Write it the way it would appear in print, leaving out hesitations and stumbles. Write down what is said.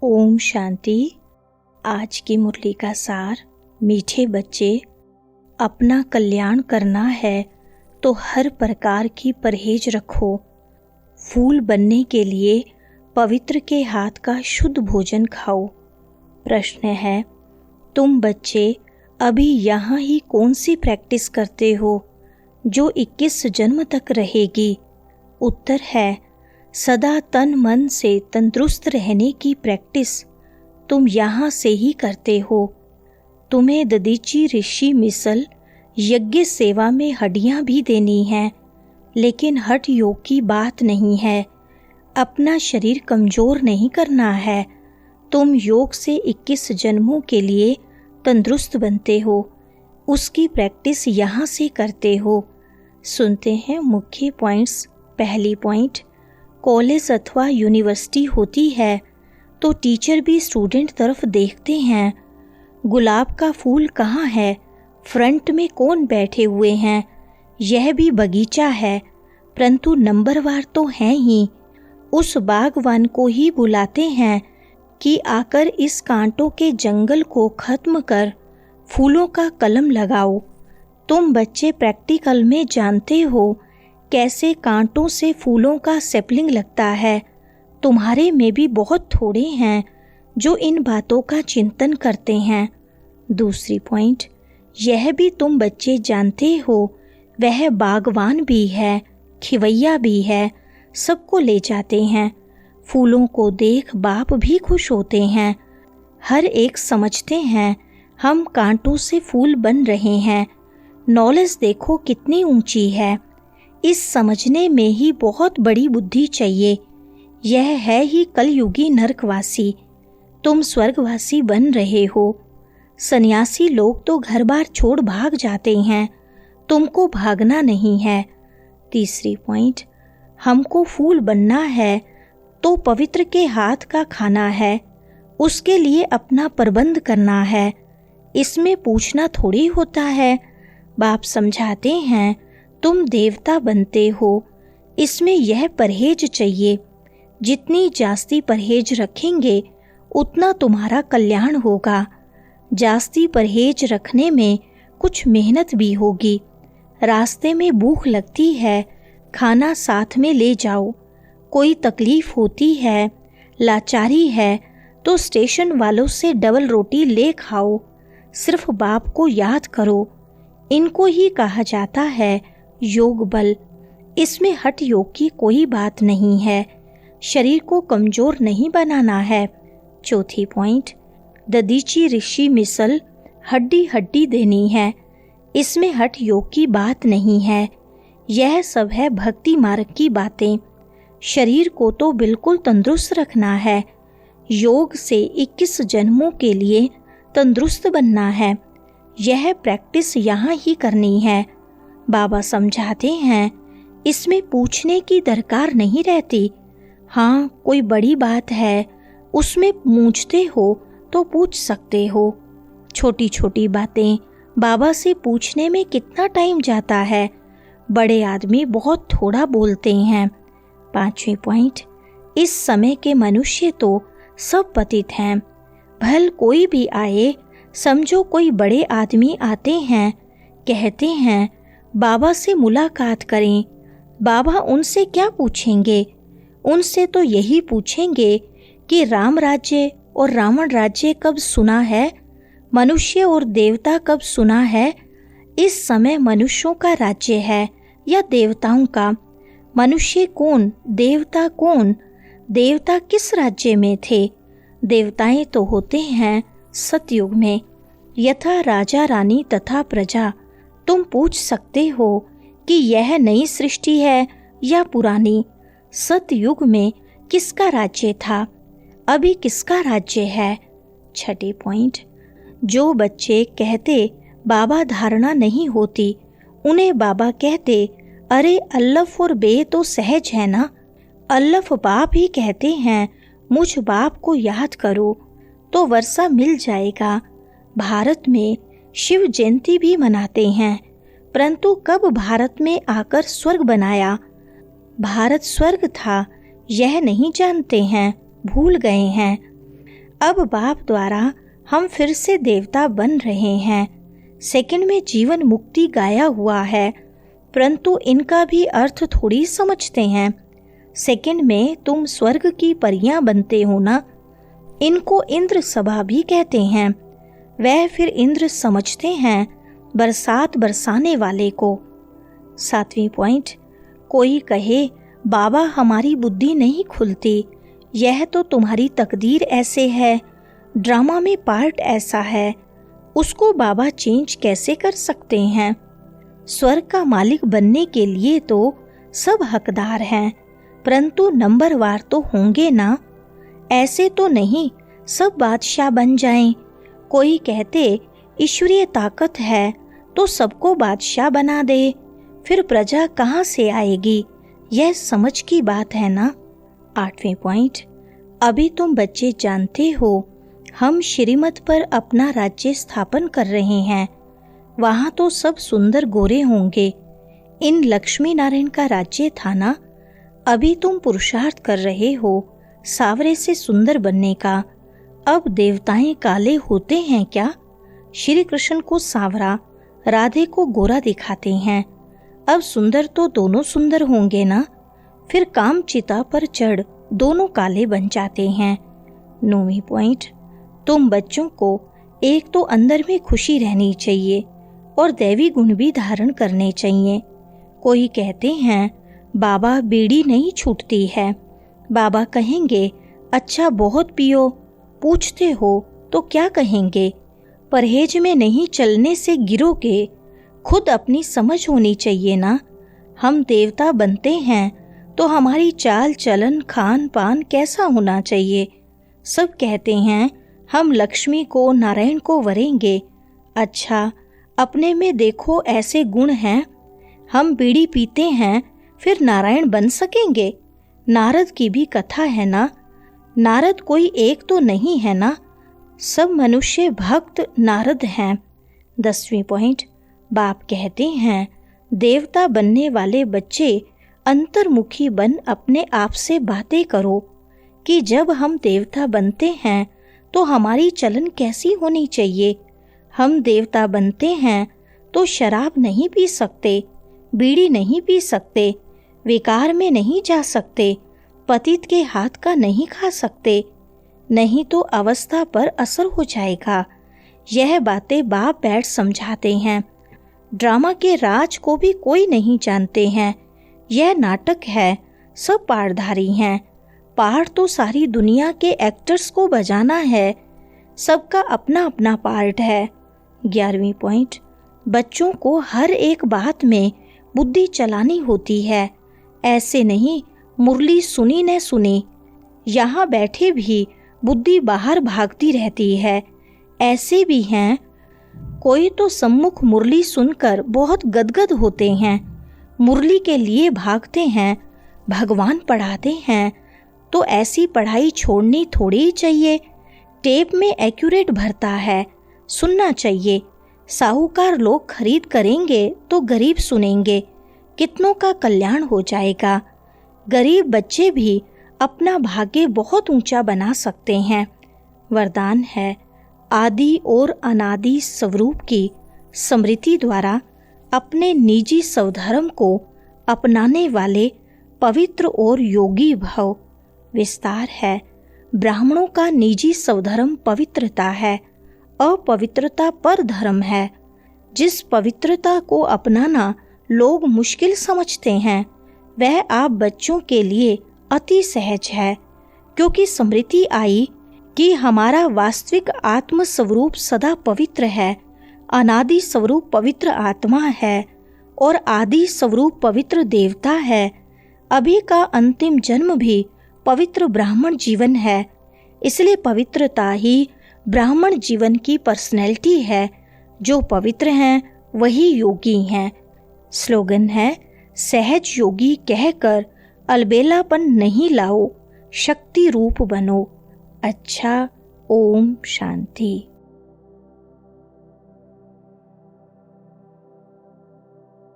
ओम शांति। आज की मुरली का सार। मीठे बच्चे, अपना कल्याण करना है तो हर प्रकार की परहेज रखो। फूल बनने के लिए पवित्र के हाथ का शुद्ध भोजन खाओ। प्रश्न है, तुम बच्चे अभी यहाँ ही कौन सी प्रैक्टिस करते हो जो 21 जन्म तक रहेगी? उत्तर है, सदा तन मन से तंदुरुस्त रहने की प्रैक्टिस तुम यहाँ से ही करते हो। तुम्हें ददीची ऋषि मिसल यज्ञ सेवा में हड्डियाँ भी देनी हैं, लेकिन हठ योग की बात नहीं है। अपना शरीर कमज़ोर नहीं करना है। तुम योग से 21 जन्मों के लिए तंदुरुस्त बनते हो, उसकी प्रैक्टिस यहाँ से करते हो। सुनते हैं मुख्य पॉइंट्स। पहली पॉइंट, कॉलेज अथवा यूनिवर्सिटी होती है तो टीचर भी स्टूडेंट तरफ देखते हैं। गुलाब का फूल कहाँ है, फ्रंट में कौन बैठे हुए हैं, यह भी बगीचा है, परंतु नंबरवार तो हैं ही। उस बागवान को ही बुलाते हैं कि आकर इस कांटों के जंगल को खत्म कर फूलों का कलम लगाओ। तुम बच्चे प्रैक्टिकल में जानते हो कैसे कांटों से फूलों का सेपलिंग लगता है। तुम्हारे में भी बहुत थोड़े हैं जो इन बातों का चिंतन करते हैं। दूसरी पॉइंट, यह भी तुम बच्चे जानते हो वह बागवान भी है, खिवैया भी है, सबको ले जाते हैं। फूलों को देख बाप भी खुश होते हैं। हर एक समझते हैं हम कांटों से फूल बन रहे हैं। नॉलेज देखो कितनी ऊंची है। इस समझने में ही बहुत बड़ी बुद्धि चाहिए। यह है ही कलयुगी नरकवासी। तुम स्वर्गवासी बन रहे हो। सन्यासी लोग तो घर बार छोड़ भाग जाते हैं, तुमको भागना नहीं है। तीसरी पॉइंट, हमको फूल बनना है तो पवित्र के हाथ का खाना है, उसके लिए अपना प्रबंध करना है। इसमें पूछना थोड़ी होता है। बाप समझाते हैं तुम देवता बनते हो, इसमें यह परहेज चाहिए। जितनी जास्ती परहेज रखेंगे उतना तुम्हारा कल्याण होगा। जास्ती परहेज रखने में कुछ मेहनत भी होगी। रास्ते में भूख लगती है, खाना साथ में ले जाओ। कोई तकलीफ होती है, लाचारी है तो स्टेशन वालों से डबल रोटी ले खाओ। सिर्फ बाप को याद करो। इनको ही कहा जाता है योग बल। इसमें हठ योग की कोई बात नहीं है। शरीर को कमजोर नहीं बनाना है। चौथी पॉइंट, ददीची ऋषि मिसल हड्डी हड्डी देनी है। इसमें हठ योग की बात नहीं है। यह सब है भक्ति मार्ग की बातें। शरीर को तो बिल्कुल तंदुरुस्त रखना है। योग से 21 जन्मों के लिए तंदुरुस्त बनना है। यह प्रैक्टिस यहाँ ही करनी है। बाबा समझाते हैं इसमें पूछने की दरकार नहीं रहती। हाँ, कोई बड़ी बात है उसमें पूछते हो तो पूछ सकते हो। छोटी छोटी बातें बाबा से पूछने में कितना टाइम जाता है। बड़े आदमी बहुत थोड़ा बोलते हैं। पांचवी पॉइंट, इस समय के मनुष्य तो सब पतित हैं। भल कोई भी आए, समझो कोई बड़े आदमी आते हैं, कहते हैं बाबा से मुलाकात करें। बाबा उनसे क्या पूछेंगे? उनसे तो यही पूछेंगे कि राम राज्य और रावण राज्य कब सुना है, मनुष्य और देवता कब सुना है। इस समय मनुष्यों का राज्य है या देवताओं का? मनुष्य कौन, देवता कौन? देवता किस राज्य में थे? देवताएं तो होते हैं सतयुग में, यथा राजा रानी तथा प्रजा। तुम पूछ सकते हो कि यह नई सृष्टि है या पुरानी। सतयुग में किसका राज्य था, अभी किसका राज्य है? छठी पॉइंट, जो बच्चे कहते बाबा धारणा नहीं होती, उन्हें बाबा कहते अरे अल्लफ और बे तो सहज है ना। अल्लफ बाप ही कहते हैं मुझ बाप को याद करो तो वर्षा मिल जाएगा। भारत में शिव जयंती भी मनाते हैं, परंतु कब भारत में आकर स्वर्ग बनाया? भारत स्वर्ग था यह नहीं जानते हैं, भूल गए हैं। अब बाप द्वारा हम फिर से देवता बन रहे हैं। सेकंड में जीवन मुक्ति गाया हुआ है, परंतु इनका भी अर्थ थोड़ी समझते हैं। सेकंड में तुम स्वर्ग की परियां बनते हो ना। इनको इंद्र सभा भी कहते हैं। वह फिर इंद्र समझते हैं बरसात बरसाने वाले को। 7वीं पॉइंट, कोई कहे बाबा हमारी बुद्धि नहीं खुलती, यह तो तुम्हारी तकदीर ऐसे है, ड्रामा में पार्ट ऐसा है, उसको बाबा चेंज कैसे कर सकते हैं। स्वर्ग का मालिक बनने के लिए तो सब हकदार हैं, परंतु नंबरवार तो होंगे ना। ऐसे तो नहीं सब बादशाह बन जाएं। कोई कहते ईश्वरीय ताकत है तो सबको बादशाह बना दे, फिर प्रजा कहाँ से आएगी। यह समझ की बात है ना। 8वें पॉइंट, अभी तुम बच्चे जानते हो हम श्रीमत पर अपना राज्य स्थापन कर रहे हैं। वहाँ तो सब सुंदर गोरे होंगे। इन लक्ष्मी नारायण का राज्य था ना। अभी तुम पुरुषार्थ कर रहे हो सावरे से सुंदर बनने का। अब देवताएं काले होते हैं क्या? श्री कृष्ण को सावरा, राधे को गोरा दिखाते हैं। अब सुंदर तो दोनों सुंदर होंगे ना। फिर काम चिता पर चढ़ दोनों काले बन जाते हैं। 9वीं पॉइंट, तुम बच्चों को एक तो अंदर में खुशी रहनी चाहिए और दैवी गुण भी धारण करने चाहिए। कोई कहते हैं बाबा बीड़ी नहीं छूटती है। बाबा कहेंगे अच्छा बहुत पियो। पूछते हो तो क्या कहेंगे? परहेज में नहीं चलने से गिरोगे। खुद अपनी समझ होनी चाहिए ना। हम देवता बनते हैं तो हमारी चाल चलन खान पान कैसा होना चाहिए। सब कहते हैं हम लक्ष्मी को नारायण को वरेंगे। अच्छा अपने में देखो ऐसे गुण हैं। हम बीड़ी पीते हैं फिर नारायण बन सकेंगे? नारद की भी कथा है ना। नारद कोई एक तो नहीं है ना। सब मनुष्य भक्त नारद हैं। 10वीं पॉइंट, बाप कहते हैं देवता बनने वाले बच्चे अंतर्मुखी बन अपने आप से बातें करो कि जब हम देवता बनते हैं तो हमारी चलन कैसी होनी चाहिए। हम देवता बनते हैं तो शराब नहीं पी सकते, बीड़ी नहीं पी सकते, विकार में नहीं जा सकते, पतित के हाथ का नहीं खा सकते, नहीं तो अवस्था पर असर हो जाएगा। यह बातें बाप बैठ समझाते हैं। ड्रामा के राज को भी कोई नहीं जानते हैं। यह नाटक है, सब पारधारी हैं। पार्ट तो सारी दुनिया के एक्टर्स को बजाना है। सबका अपना अपना पार्ट है। 11वीं पॉइंट, बच्चों को हर एक बात में बुद्धि चलानी होती है। ऐसे नहीं मुरली सुनी न सुनी, यहाँ बैठे भी बुद्धि बाहर भागती रहती है। ऐसे भी हैं, कोई तो सम्मुख मुरली सुनकर बहुत गदगद होते हैं, मुरली के लिए भागते हैं, भगवान पढ़ाते हैं तो ऐसी पढ़ाई छोड़नी थोड़ी चाहिए। टेप में एक्यूरेट भरता है, सुनना चाहिए। साहूकार लोग खरीद करेंगे तो गरीब सुनेंगे, कितनों का कल्याण हो जाएगा। गरीब बच्चे भी अपना भाग्य बहुत ऊंचा बना सकते हैं। वरदान है आदि और अनादि स्वरूप की स्मृति द्वारा अपने निजी स्वधर्म को अपनाने वाले पवित्र और योगी भव। विस्तार है ब्राह्मणों का निजी स्वधर्म पवित्रता है, अपवित्रता पर धर्म है। जिस पवित्रता को अपनाना लोग मुश्किल समझते हैं वह आप बच्चों के लिए अति सहज है, क्योंकि स्मृति आई कि हमारा वास्तविक आत्म स्वरूप सदा पवित्र है। अनादि स्वरूप पवित्र आत्मा है और आदि स्वरूप पवित्र देवता है। अभी का अंतिम जन्म भी पवित्र ब्राह्मण जीवन है। इसलिए पवित्रता ही ब्राह्मण जीवन की पर्सनैलिटी है। जो पवित्र हैं वही योगी हैं। स्लोगन है सहज योगी कहकर अलबेलापन नहीं लाओ, शक्ति रूप बनो। अच्छा, ओम शांति।